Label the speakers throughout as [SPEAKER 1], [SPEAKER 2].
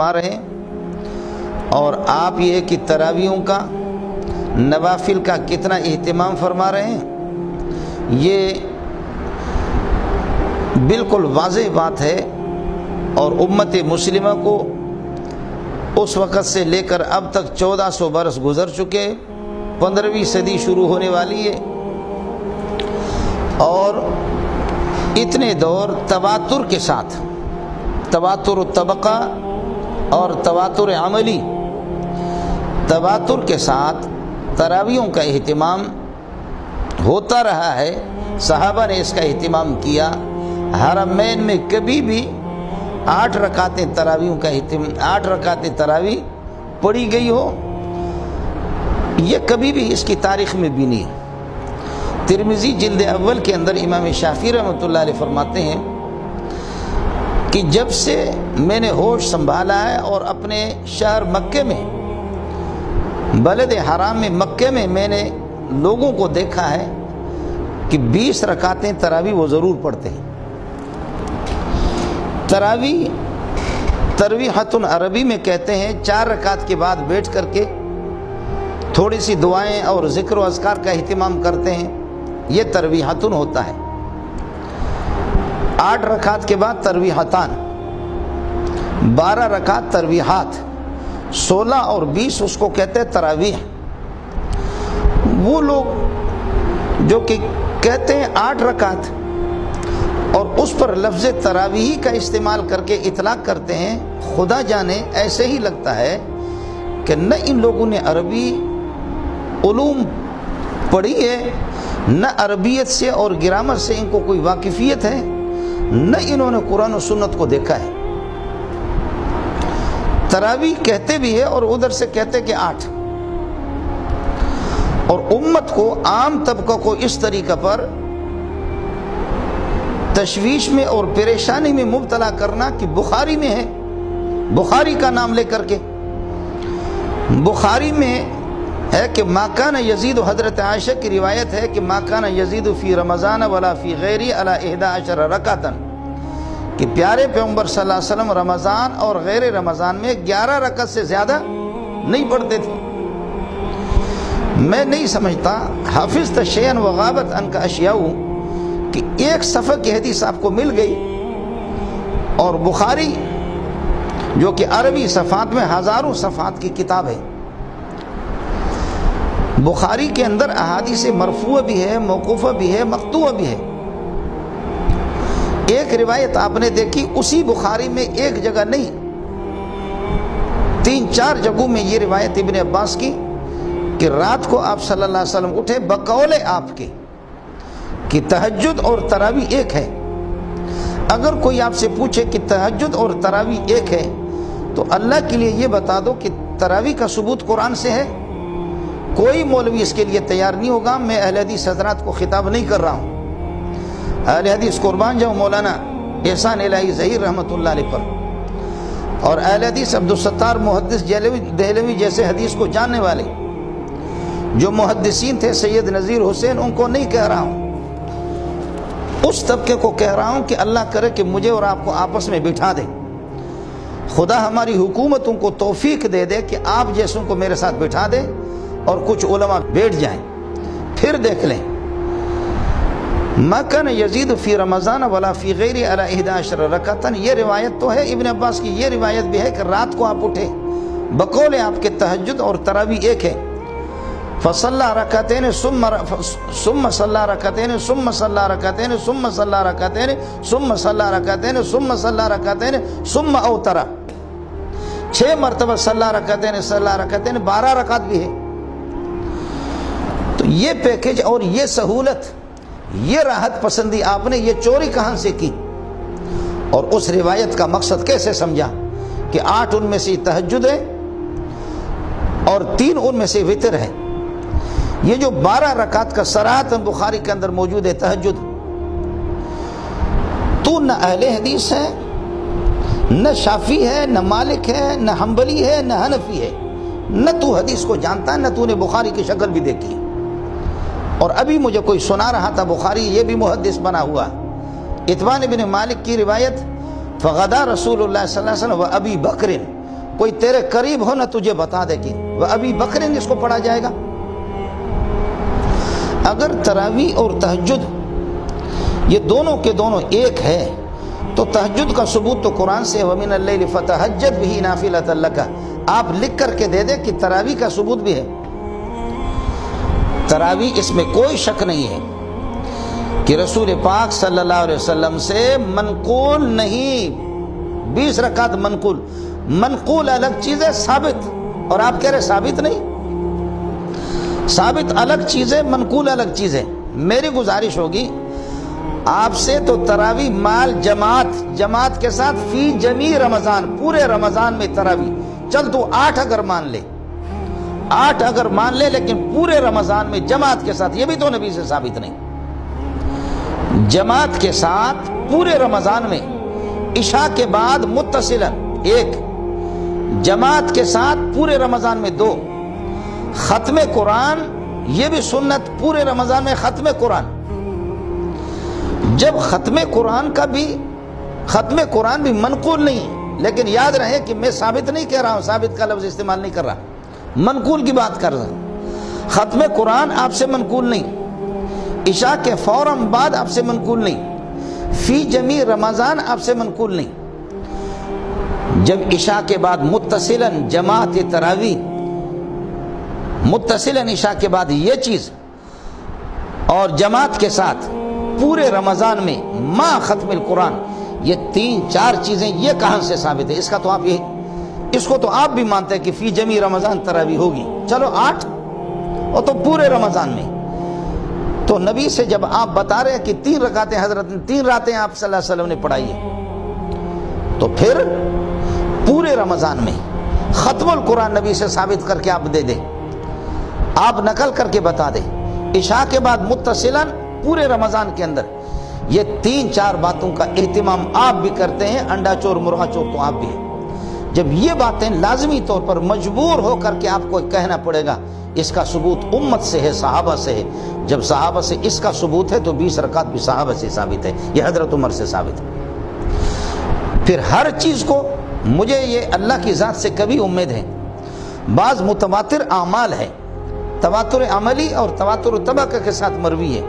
[SPEAKER 1] فرما رہے ہیں، اور آپ یہ کہ تراویحوں کا، نوافل کا کتنا اہتمام فرما رہے ہیں، یہ بالکل واضح بات ہے۔ اور امت مسلمہ کو اس وقت سے لے کر اب تک 1400 برس گزر چکے، 15ویں صدی شروع ہونے والی ہے، اور اتنے دور تواتر کے ساتھ، تواتر الطبقہ اور تواتر عملی، تواتر کے ساتھ تراویحوں کا اہتمام ہوتا رہا ہے۔ صحابہ نے اس کا اہتمام کیا۔ حرمین میں کبھی بھی 8 رکعتیں تراویحوں کا 8 رکعتیں تراویح پڑھی گئی ہو، یہ کبھی بھی اس کی تاریخ میں بھی نہیں۔ ترمذی جلد اول کے اندر امام شافعی رحمۃ اللہ علیہ فرماتے ہیں کہ جب سے میں نے ہوش سنبھالا ہے اور اپنے شہر مکے میں، بلد حرام میں، مکے میں نے لوگوں کو دیکھا ہے کہ 20 رکعتیں تراویح وہ ضرور پڑھتے ہیں۔ ترویحۃ عربی میں کہتے ہیں 4 رکعت کے بعد بیٹھ کر کے تھوڑی سی دعائیں اور ذکر و اذکار کا اہتمام کرتے ہیں، یہ ترویحۃ ہوتا ہے۔ 8 رکعت کے بعد ترویحتان، 12 رکعت ترویحات، 16 اور 20 اس کو کہتے ہیں تراویح۔ وہ لوگ جو کہ کہتے ہیں 8 رکعت اور اس پر لفظ تراویح کا استعمال کر کے اطلاق کرتے ہیں، خدا جانے ایسے ہی لگتا ہے کہ نہ ان لوگوں نے عربی علوم پڑھی ہے، نہ عربیت سے اور گرامر سے ان کو کوئی واقفیت ہے، نہ انہوں نے قرآن و سنت کو دیکھا ہے۔ تراویح کہتے بھی ہے اور ادھر سے کہتے کہ 8، اور امت کو، عام طبقہ کو اس طریقہ پر تشویش میں اور پریشانی میں مبتلا کرنا کہ بخاری میں ہے، بخاری کا نام لے کر کے، بخاری میں ہے کہ ما کان یزید، حضرت عائشہ کی روایت ہے کہ ما کان یزید فی رمضان ولا فی غیری علی 11 رکعتن، کہ پیارے پیغمبر صلی اللہ علیہ وسلم رمضان اور غیر رمضان میں 11 رکعت سے زیادہ نہیں پڑھتے تھے۔ میں نہیں سمجھتا حافظ شیئا وغابت عنک اشیاء کہ ایک صفحہ کی حدیث آپ کو مل گئی، اور بخاری جو کہ عربی صفحات میں ہزاروں صفحات کی کتاب ہے، بخاری کے اندر احادیث مرفوع بھی ہے، موقوفہ بھی ہے، مقطوع بھی ہے۔ ایک روایت آپ نے دیکھی اسی بخاری میں ایک جگہ نہیں، 3-4 جگہوں میں یہ روایت ابن عباس کی کہ رات کو آپ صلی اللہ علیہ وسلم اٹھے بقول آپ کے کہ تہجد اور تراویح ایک ہے۔ اگر کوئی آپ سے پوچھے کہ تہجد اور تراویح ایک ہے تو اللہ کے لیے یہ بتا دو کہ تراویح کا ثبوت قرآن سے ہے۔ کوئی مولوی اس کے لیے تیار نہیں ہوگا۔ میں اہل حدیث حضرات کو خطاب نہیں کر رہا ہوں، اہل حدیث قربان جاؤ مولانا احسان الہی ظہیر رحمۃ اللہ علیہ پر، اور اہل حدیث عبدالستار محدث دہلوی جیسے حدیث کو جاننے والے جو محدثین تھے، سید نذیر حسین، ان کو نہیں کہہ رہا ہوں، اس طبقے کو کہہ رہا ہوں کہ اللہ کرے کہ مجھے اور آپ کو آپس میں بٹھا دے، خدا ہماری حکومتوں کو توفیق دے دے کہ آپ جیسوں کو میرے ساتھ بٹھا دے اور کچھ علماء بیٹھ جائیں، پھر دیکھ لیں۔ ما کان یزید فی رمضان ولا فی غیری علی 11 رکعتن، یہ روایت تو ہے ابن عباس کی، یہ روایت بھی ہے کہ رات کو آپ اٹھے بقول آپ کے تہجد اور تراویح ایک ہے، فصلی رکعتین ثم صلی رکعتین ثم صلی رکعتین ثم صلی رکعتین ثم صلی رکعتین ثم صلی رکعتین ثم اوتر، 6 مرتبہ صلی رکعتین 12 رکعت بھی ہے۔ تو یہ پیکج اور یہ سہولت، یہ راحت پسندی آپ نے یہ چوری کہاں سے کی؟ اور اس روایت کا مقصد کیسے سمجھا کہ 8 ان میں سے تہجد ہے اور 3 ان میں سے وتر ہے؟ یہ جو 12 رکعت کا صراحتاً بخاری کے اندر موجود ہے تہجد، تو نہ اہل حدیث ہے، نہ شافعی ہے، نہ مالک ہے، نہ حنبلی ہے، نہ حنفی ہے، نہ تو حدیث کو جانتا ہے، نہ تو نے بخاری کی شکل بھی دیکھی۔ اور ابھی مجھے کوئی سنا رہا تھا بخاری یہ بھی محدث بنا ہوا، اتبان بن مالک کی روایت، فغدا رسول اللہ صلی اللہ علیہ وسلم و ابی بکر کوئی تیرے قریب ہو نہ تجھے بتا دے کہ وہ ابی بکر اس کو پڑھا جائے گا۔ اگر تراویح اور تہجد یہ دونوں کے دونوں ایک ہے تو تہجد کا ثبوت تو قرآن سے وَمِنَ اللَّيْلِ فَتَهَجَّدْ بِهِ نَافِلَةً لَكَ، آپ لکھ کر کے دے دے کہ تراویح کا ثبوت بھی ہے۔ تراویح اس میں کوئی شک نہیں ہے کہ رسول پاک صلی اللہ علیہ وسلم سے منقول نہیں، 20 رکعت منقول، منقول الگ چیز ہے، ثابت، اور آپ کہہ رہے ثابت نہیں، ثابت الگ چیز ہے، منقول الگ چیز ہے۔ میری گزارش ہوگی آپ سے تو تراویح مال جماعت کے ساتھ فی جمیع رمضان، پورے رمضان میں تراویح، چل تو 8 اگر مان لے، 8 اگر مان لے، لیکن پورے رمضان میں جماعت کے ساتھ، یہ بھی تو نبی سے ثابت نہیں۔ جماعت کے ساتھ پورے رمضان میں، عشاء کے بعد متصلاً 1، جماعت کے ساتھ پورے رمضان میں 2، ختم قرآن یہ بھی سنت، پورے رمضان میں ختم قرآن۔ جب ختم قرآن بھی منقول نہیں، لیکن یاد رہے کہ میں ثابت نہیں کہہ رہا ہوں، ثابت کا لفظ استعمال نہیں کر رہا، منقول کی بات کر رہا ہوں۔ ختم قرآن آپ سے منقول نہیں، عشاء کے فوراً بعد آپ سے منقول نہیں، فی جمیع رمضان آپ سے منقول نہیں۔ جب عشاء کے بعد متصلاً جماعت تراویح، متصلاً عشاء کے بعد یہ چیز، اور جماعت کے ساتھ پورے رمضان میں ما ختم القرآن، یہ 3-4 چیزیں، یہ کہاں سے ثابت ہے؟ اس کو تو آپ بھی مانتے ہیں کہ فی جمیع رمضان تراویح ہوگی، چلو 8، اور تو پورے رمضان میں۔ تو نبی سے جب آپ بتا رہے ہیں کہ 3 رکعتیں حضرت نے 3 راتیں آپ صلی اللہ علیہ وسلم نے پڑھائی ہے، تو پھر پورے رمضان میں ختم القرآن نبی سے ثابت کر کے آپ دے دیں، آپ نقل کر کے بتا دیں۔ عشاء کے بعد متصلاً پورے رمضان کے اندر یہ 3-4 باتوں کا اہتمام آپ بھی کرتے ہیں، انڈا چور مرغا چور تو آپ بھی ہیں۔ جب یہ باتیں لازمی طور پر مجبور ہو کر کے آپ کو کہنا پڑے گا، اس کا ثبوت امت سے ہے، صحابہ سے ہے۔ جب صحابہ سے اس کا ثبوت ہے تو 20 رکعت بھی صحابہ سے ثابت ہے، یہ حضرت عمر سے ثابت ہے۔ پھر ہر چیز کو، مجھے یہ اللہ کی ذات سے کبھی امید ہے، بعض متواتر اعمال ہے، تواتر عملی اور تواتر طبقہ کے ساتھ مروی ہے،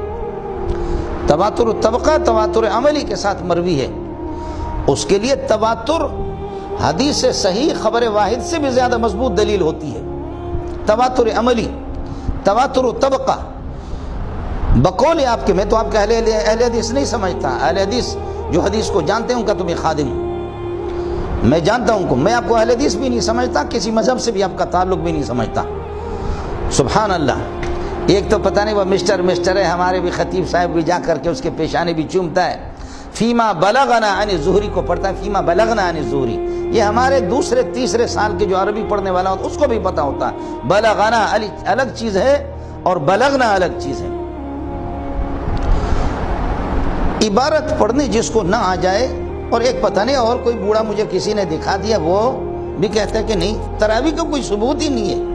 [SPEAKER 1] تواتر طبقہ تواتر عملی کے ساتھ مروی ہے، اس کے لیے تواتر حدیث صحیح خبر واحد سے بھی زیادہ مضبوط دلیل ہوتی ہے۔ تواتر عملی، تواتر طبقہ، بقول آپ کے، میں تو آپ کا اہل حدیث نہیں سمجھتا، اہل حدیث جو حدیث کو جانتے ہیں ان کا تو میں خادم ہوں، میں جانتا ہوں، میں آپ کو اہل حدیث بھی نہیں سمجھتا، کسی مذہب سے بھی آپ کا تعلق بھی نہیں سمجھتا۔ سبحان اللہ، ایک تو پتہ نہیں وہ مسٹر ہے، ہمارے بھی خطیب صاحب بھی جا کر کے اس کے پیشانے بھی چومتا ہے، فیما بلغنا عن الزہری کو پڑھتا ہے، فیما بلغنا عن الزہری، یہ ہمارے 2-3 سال کے جو عربی پڑھنے والا ہوتا اس کو بھی پتہ ہوتا ہے، بلغنا الگ چیز ہے اور بلغنا الگ چیز ہے۔ عبارت پڑھنی جس کو نہ آ جائے، اور ایک پتہ نہیں اور کوئی بوڑھا مجھے کسی نے دکھا دیا، وہ بھی کہتا ہے کہ نہیں تراویح کا کوئی ثبوت ہی نہیں ہے۔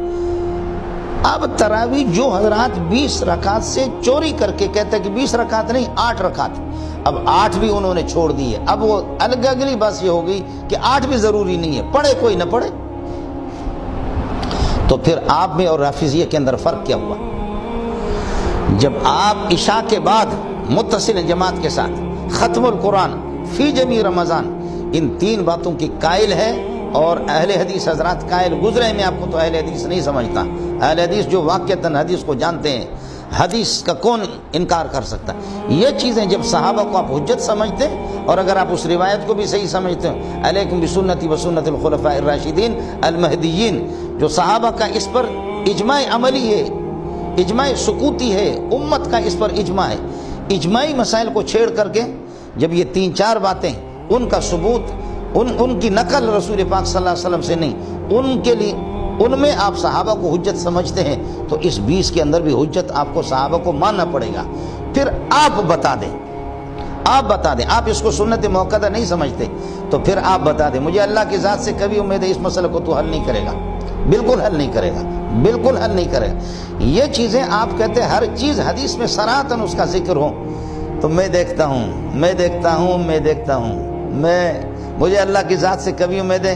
[SPEAKER 1] اب تراویح جو حضرات 20 رکعت سے چوری کر کے کہتے ہیں کہ 20 رکعت نہیں 8 رکعت، اب 8 بھی انہوں نے چھوڑ دی ہے، اب وہ اگلی بات یہ ہوگی کہ 8 بھی ضروری نہیں ہے، پڑھے کوئی نہ پڑھے۔ تو پھر آپ میں اور رافضیہ کے اندر فرق کیا ہوا؟ جب آپ عشاء کے بعد متصل جماعت کے ساتھ ختم القرآن فی جمیع رمضان، ان 3 باتوں کی قائل ہے، اور اہل حدیث حضرات قائل گزرے، میں آپ کو تو اہل حدیث نہیں سمجھتا، اہل حدیث جو واقعتاً حدیث کو جانتے ہیں، حدیث کا کون انکار کر سکتا ہے؟ یہ چیزیں جب صحابہ کو آپ حجت سمجھتے ہیں، اور اگر آپ اس روایت کو بھی صحیح سمجھتے ہیں، علیکم بسنتی وسنت الخلفاء الراشدین المہدیین، جو صحابہ کا اس پر اجماع عملی ہے، اجماع سکوتی ہے، امت کا اس پر اجماع ہے، اجماعی مسائل کو چھیڑ کر کے جب یہ 3-4 باتیں، ان کا ثبوت، ان کی نقل رسول پاک صلی اللہ علیہ وسلم سے نہیں، ان کے لیے ان میں آپ صحابہ کو حجت سمجھتے ہیں، تو اس 20 کے اندر بھی حجت آپ کو صحابہ کو ماننا پڑے گا۔ پھر آپ بتا دیں، آپ اس کو سنت موقدہ نہیں سمجھتے، تو پھر آپ بتا دیں۔ مجھے اللہ کی ذات سے کبھی امید ہے اس مسئلے کو تو حل نہیں کرے گا، بالکل حل نہیں کرے گا، بالکل حل نہیں کرے گا۔ یہ چیزیں آپ کہتے ہیں ہر چیز حدیث میں صراحتاً اس کا ذکر ہو، تو میں دیکھتا ہوں، مجھے اللہ کی ذات سے کبھی امید ہے